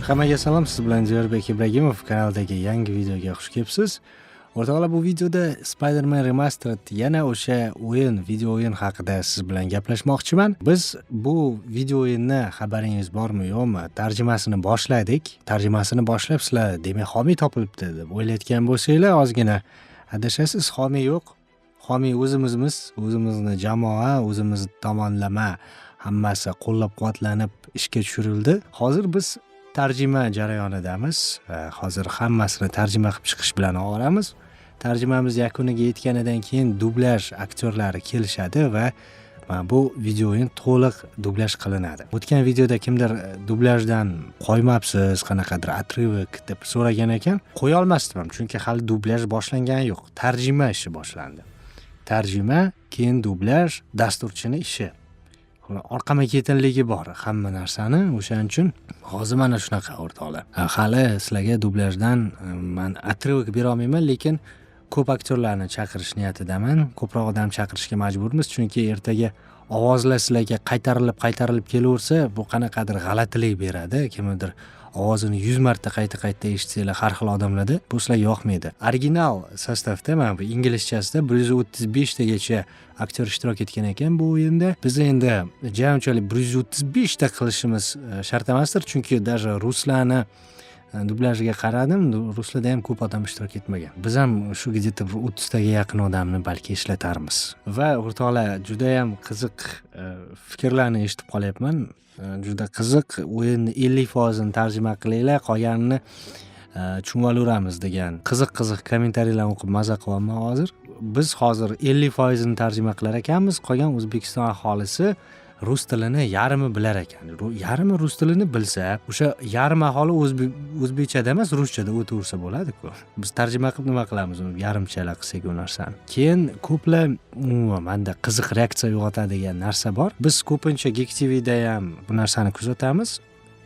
Hammaga salom, siz bilan Jo'rabek Ibragimov kanaldagi yangi videoga xush kelibsiz. O'rtoqlar, bu videoda Spider-Man Remastered yana o'sha video o'yin haqida siz bilan gaplashmoqchiman. Biz bu video o'yinni xabaringiz bormi yo'qmi, tarjimasini boshladik. Tarjimasini boshlab sizlar demak homiy topilibdi deb o'ylayotgan bo'lsanglar, ozgina adashasiz. Homiy yo'q. Homiy o'zimizmiz, o'zimizni jamoa, o'zimiz tomonlama hammasi qo'llab-quvvatlanib ishga tushirildi. Hozir biz tarjima jarayonidamiz. Hozir hammasini tarjima qilib chiqish bilan ovoramiz. Tarjimamiz yakuniga yetganidan keyin dublyaj aktyorlari kelishadi va bu video o'yin to'liq dublyaj qilinadi. O'tgan videoda kimdir dublyajdan qo'ymabsiz, qanaqadir atrivik deb so'ragan ekan. Qo'ya olmasdim, chunki hali dublyaj boshlangan yo'q. Tarjima ishi boshlandi. Tarjima, keyin dublyaj, dasturchining ishi. Orqama ketinligi bor hamma narsani. O'shaning uchun hozir mana shunaqa o'rtoqlar. Hali sizlarga dublyajdan men atrivik bera olmayman, lekin ko'p aktyorlarni chaqirish niyatidaman. Ko'proq odam chaqirishga majburmiz, chunki ertaga ovozlar sizlarga qaytarilib kelaversa, bu qanaqadir g'alatilik beradi. Kimdir ovozini 100 marta qayta eshitsanglar har xil odamlarda bu sizlarga yoqmaydi. Original sostavda, mana bu inglizchasida 135 tagacha aktyor ishtirok etgan ekan bu o'yinda. Biz endi ja'unchalik 135 ta qilishimiz shart emasdir, chunki даже ruslarni dublyajga qaradim, ruslarda ham ko'p odam ishtirok etmagan. Biz ham shu где-то 30 taga yaqin odamni balki ishlatarmiz. Va o'rtoqlar, juda ham qiziq fikrlarni eshitib qolyapman. Juda qiziq, o'yinni 50% tarjima qilinglar, qolganini tushunib olamiz degan qiziq kommentariyalarni o'qib maza qilyapman hozir. Biz hozir 50% ni tarjima qilar ekanmiz, qolgan O'zbekiston aholisi rus tilini yarmi bilar ekan. Yarmi rus tilini bilsa, o'sha yarim aholi o'zbekchada emas, ruschada o'taversa bo'ladi-ku. Biz tarjima qilib nima qilamiz, uni yarimchala qilsak u narsani. Keyin ko'plar menda qiziq reaksiya uyg'otadigan narsa bor. Biz ko'pincha Geek TVda ham bu narsani kuzatamiz.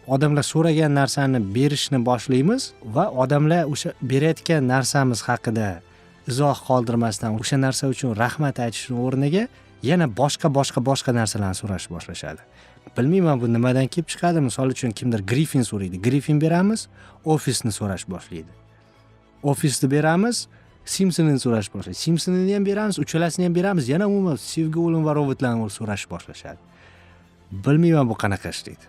Odamlar so'ragan narsani berishni boshlaymiz va odamlar o'sha berayotgan narsamiz haqida izoh qoldirmasdan o'sha narsa uchun rahmat aytishning o'rniga yana boshqa narsalarni so'rashni boshlashadi. Bilmayman bu nimadan kelib chiqadi. Misol uchun kimdir Griffin so'raydi. Griffin beramiz, Office'ni so'rash boshlaydi. Office'ni beramiz, Simpson'ni so'rash boshlaydi. Simpson'ni ham beramiz, uchalasini ham beramiz, yana umuman Sevgi, o'lim va robotlarni so'rash boshlashadi. Bilmayman bu qanaqa ishlaydi.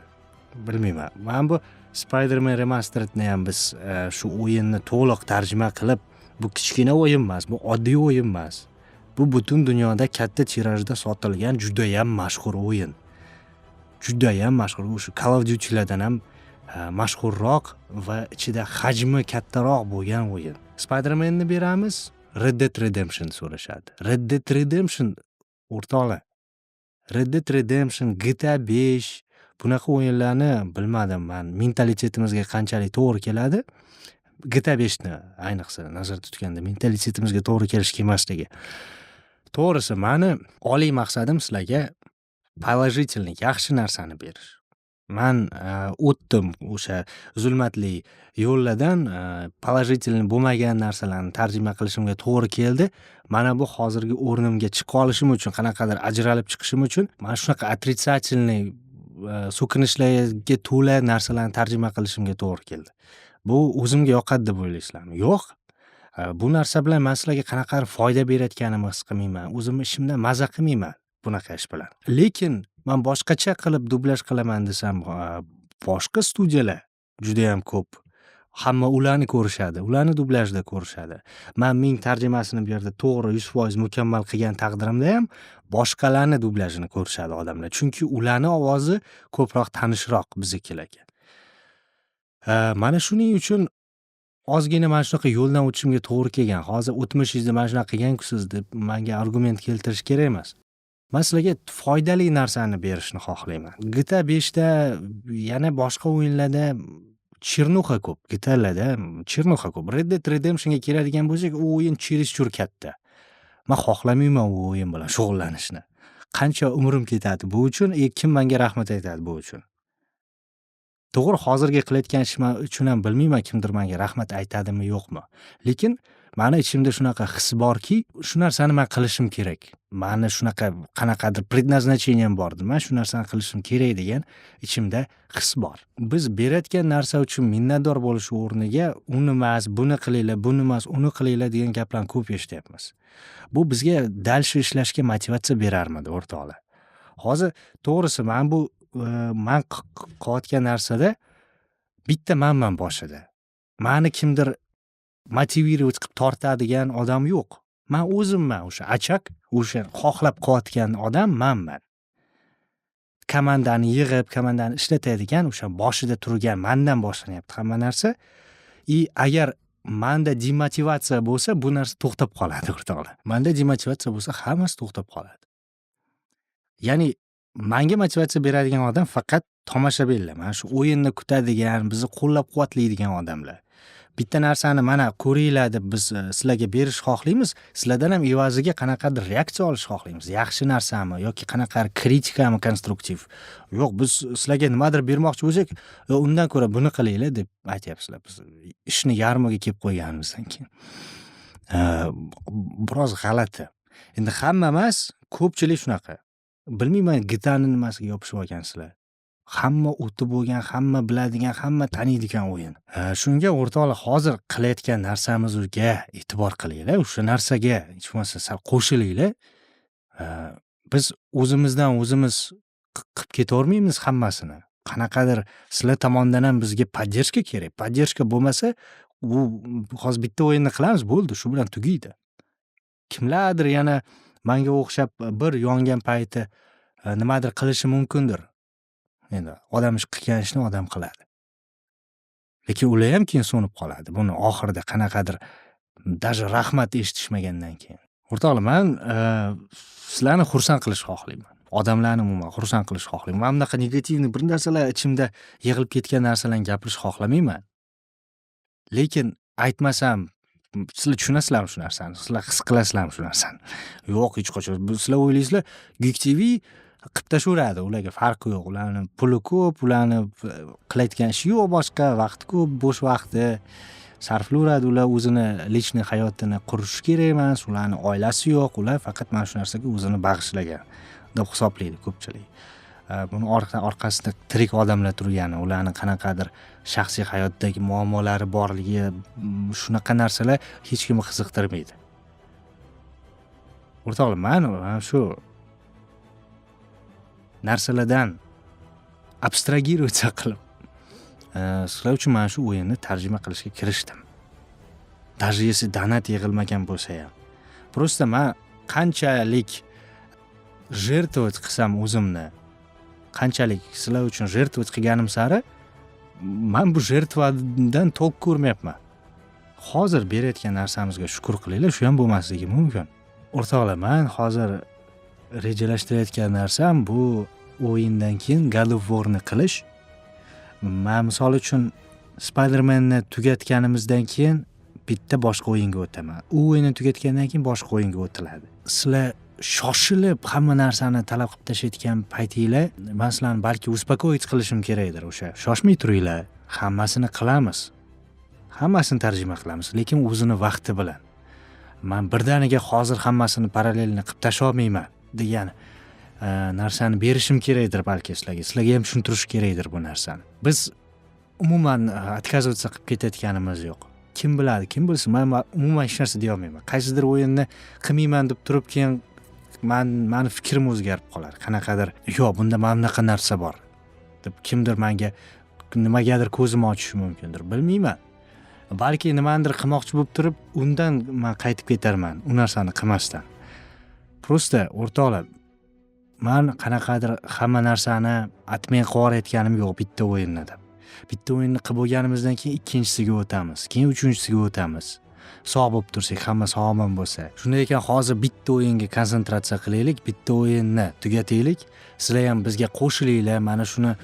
Bilmayman. Men bu Spider-Man Remasteredni ham biz shu o'yinni to'liq tarjima qilib, bu kichkina o'yin emas, bu oddiy o'yin emas. Bu butun dunyoda katta tirajda sotilgan juda ham mashhur o'yin. Juda ham mashhur. O'sha Call of Duty'lardan ham mashhurroq va ichida hajmi kattaroq bo'lgan o'yin. Spider-Man'ni beramiz, Red Dead Redemption so'rashadi. Red Dead Redemption o'rtoqlar. Red Dead Redemption, GTA 5 bunaqa o'yinlarni bilmadim men mentalitetimizga qanchalik to'g'ri keladi. GTA 5ni ayniqsa nazarda tutganda mentalitetimizga to'g'ri kelish kemasligi. To'g'risi, meni oliy maqsadim sizlarga положительный, yaxshi narsani berish. Men o'tdim o'sha zulmatli yo'llardan, положительный bo'lmagan narsalarni tarjima qilishimga to'g'ri keldi. Mana bu hozirgi o'rnimga chiqa olishim uchun, qanaqadir ajralib chiqishim uchun mana shunaqa отрицательный so'kinishlarga to'la narsalarni tarjima qilishimga to'g'ri keldi. Bu o'zimga yoqadi deb o'ylaysizlarmi? Yo'q. Bu narsa bilan men sizlarga qanaqadir foyda berayotganimni his qilmayman. O'zim ishimdan maza qilmayman bunaqa ish bilan. Lekin men boshqacha qilib dublyaj qilaman desam, boshqa studiyalar juda ham ko'p. Hamma ularni ko'rishadi, ularni dublyajda ko'rishadi. Men ming tarjimasini bu yerda to'g'ri 100% mukammal qilgan taqdirimda ham boshqalarni dublyajini ko'rishadi odamlar. Chunki ularni ovozi ko'proq tanishroq biznikilarga. Mana shuning uchun ozgina mana shunaqa yo'ldan o'tishimga to'g'ri kelgan. Hozir o'tmishingizda mana shunaqa qilgan-kusiz deb menga argument keltirish kerak emas. Men sizlarga foydali narsani berishni xohlayman. GTA 5da yana boshqa o'yinlarda chirnuxa ko'p. GTA'larda chirnuxa ko'p. Red Dead Redemptionga keladigan bo'lsak, u o'yin chirish-chur katta. Men xohlamayman u o'yin bilan shug'ullanishni. Qancha umrim ketadi bu uchun, kim menga rahmat aytadi bu uchun. To'g'ri, hozirgi qilayotgan ishim uchun ham bilmayman kimdir menga rahmat aytadimi yo'qmi. Lekin meni ichimda shunaqa his borki, shu narsani men qilishim kerak. mani shunaqa qanaqadir предназначением bor, man shu narsani qilishim kerak degan ichimda his bor. Biz berayotgan narsa uchun minnatdor bo'lish o'rniga uni emas, buni qilinglar, buni emas, uni qilinglar degan gaplarni ko'p eshityapmiz. Bu bizga dal shu ishlashga motivatsiya berarmidi, o'rtoqlar? Hozir to'g'risi man qilayotgan narsada bitta manman boshida. Mani kimdir motivirovать qilib tortadigan odam yo'q. Men o'zimman, o'sha achak, o'sha xohlab qilayotgan odam menman. Komandani yig'ib, komandani ishlatadigan o'sha boshida turgan mendan boshlanyapti hamma narsa. Agar menda demotivatsiya bo'lsa, bu narsa to'xtab qoladi, o'rtoqlar. Menda demotivatsiya bo'lsa, hammasi to'xtab qoladi. Ya'ni menga motivatsiya beradigan odam faqat tomoshabinlar. Mana shu o'yinni kutadigan, bizni qo'llab-quvvatlaydigan odamlar. Bitta narsani mana ko'ringlar deb biz sizlarga berish xohlaymiz, sizlardan ham evaziga qanaqadir reaksiya olish xohlaymiz. Yaxshi narsami yoki qanaqadir kritikami konstruktiv. Yo'q, biz sizlarga nimadir bermoqchi bo'lsak, undan ko'ra buni qilinglar deb aytyapsizlar. Biz ishni yarmiga kelib qo'yganimizdan keyin. Biroz g'alati. Endi hamma emas, ko'pchilik shunaqa. Bilmayman, gitani nimasiga yopishib olgansizlar. Hamma o'tib bo'lgan, hamma biladigan, hamma taniydigan o'yin. Shunga o'rtoqlar, hozir qilayotgan narsamizga e'tibor qilinglar, o'sha narsaga hech bo'lmasa sal qo'shilinglar. Biz o'zimizdan o'zimiz qilib ketavermaymiz hammasini. Qanaqadir sizlar tomonidan ham bizga поддержка kerak. Поддержка bo'lmasa, u hozir bitta o'yinni qilamiz, bo'ldi, shu bilan tugaydi. Kimlardir yana menga o'xshab bir yongan payti nimadir qilishi mumkindir. Endi odam ish qilgan ishni odam qiladi. Lekin ular ham keyin so'nib qoladi. Buni oxirida qanaqadir даже rahmat eshitishmagandan keyin. O'rtoqlar, men sizlarni xursand qilish xohlayman. Odamlarni umuman xursand qilish xohlayman. Men bunaqa negativni bir narsalar ichimda yig'ilib ketgan narsalarni gapirish xohlamayman. Lekin aytmasam sizlar tushunasizlarmi shu narsani? Sizlar his qilasizlarmi shu narsani? Yo'q, hech qachon. Sizlar o'ylaysizlar, Geek TV qilib tashaveradi, ularga farqi yo'q. Ularning puli ko'p, ularning qilayotgan ishi yo'q, boshqa vaqti ko'p, bo'sh vaqti sarflayveradi. Ular o'zini lичный hayotini qurish kerak emas, ularning oilasi yo'q, ular faqat mana shu narsaga o'zini bag'ishlagan deb hisoblaydi ko'pchilik. Buni orqasida tirik odamlar turgani, ularning qanaqadir shaxsiy hayotdagi muammolari borligi, shunaqa narsalar hech kimni qiziqtirmaydi. O'rtoqlar, men shu narsalardan abstragirotsiya qilib sizlar uchun mana shu o'yinni tarjima qilishga kirishdim. Даже если donat yig'ilmagan bo'lsa ham. Просто men qanchalik жертвовать qilsam o'zimni, qanchalik sizlar uchun жертвовать qilganim sari men bu жертваdan to'q ko'rmayapman. Hozir berayotgan narsamizga shukr qilinglar, shu ham bo'lmasligi mumkin. O'rtoqlar, men hozir rejalashtirayotgan narsam bu o'yindan keyin God of War'ni qilish. Men misol uchun Spider-Man'ni tugatganimizdan keyin bitta boshqa o'yinga o'taman. U o'yinni tugatgandan keyin boshqa o'yinga o'tiladi. Sizlar shoshilib hamma narsani talab qilib tashlayotgan paytinglar, men sizlarni balki uspokоить qilishim kerakdir. O'sha shoshmay turinglar, hammasini qilamiz. Hammasini tarjima qilamiz, lekin o'zini vaqti bilan. Men birdaniga hozir hammasini parallelni qilib tashlay olmayman degan narsani berishim kerakdir balki sizlarga. Sizlarga ham tushuntirish kerakdir bu narsani. Biz umuman отказываться qilib ketayotganimiz yo'q. Kim biladi, kim bilsin, men umuman hech narsa deya olmayman. Qaysidir o'yinni qilmayman deb turib keyin meni fikrim o'zgarib qolar. Qanaqadir, yo'q, bunda mana bunaqa narsa bor deb kimdir menga nimagadir ko'zim ochishi mumkindir, bilmayman. Balki nimadir qilmoqchi bo'lib turib, undan men qaytib ketarman, u narsani qilmasdan. Prosta o'rtoqlar, men qanaqadir hamma narsani atmay qo'yayotganim yo'q bitta o'yinda deb. Bitta o'yinni qilib bo'lganimizdan keyin ikkinchisiga o'tamiz, keyin uchinchisiga o'tamiz. Sog' bo'lib tursak, hamma sog'lom bo'lsa. Shunday ekan, hozir bitta o'yinga konsentratsiya qilaylik, bitta o'yinni tugataylik. Sizlar ham bizga qo'shilinglar, mana shuni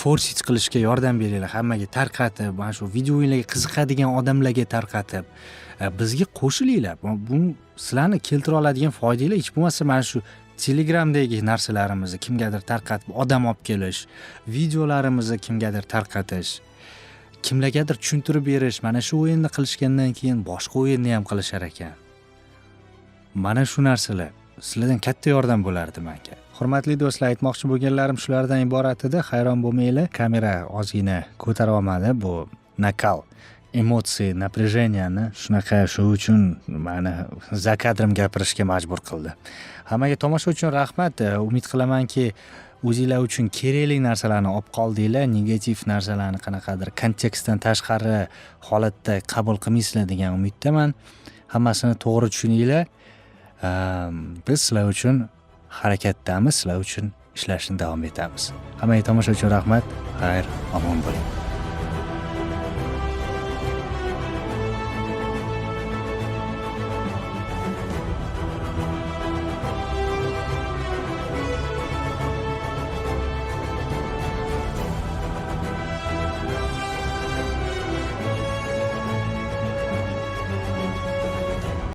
forsit qilishga yordam beringlar, hammaga tarqatib, mana shu video o'yinlarga qiziqadigan odamlarga tarqatib, bizga qo'shilinglar. Bu sizlarni keltira oladigan foydalar hech bo'lmasa mana shu Telegramdagi narsalarimizni kimgadir tarqatib, odam olib kelish, videolarimizni kimgadir tarqatish, kimlargadir tushuntirib berish, mana shu o'yinni qilishgandan keyin boshqa o'yinni ham qilishar ekan. Mana shu narsalar sizlardan katta yordam bo'lardi menga. Hurmatli do'stlar, aytmoqchi bo'lganlarim shulardan iborat edi. Hayron bo'lmanglar, kamera ozgina ko'tarib olmadi. Bu nakal, emotsiya, naprejeniyani shunaqa shu uchun meni za kadrim gapirishga majbur qildi. Hammaga tomosha uchun rahmat. Umid qilamanki, o'zinglar uchun kerakli narsalarni olib qoldinglar, negativ narsalarni qanaqadir kontekstdan tashqari holatda qabul qilmaysizlar degan umiddaman. Hammasini to'g'ri tushuninglar. Biz sizlar uchun harakatdamiz, sizlar uchun ishlashni davom etamiz. Hammaga tomosha uchun rahmat. Xayr, omon bo'ling.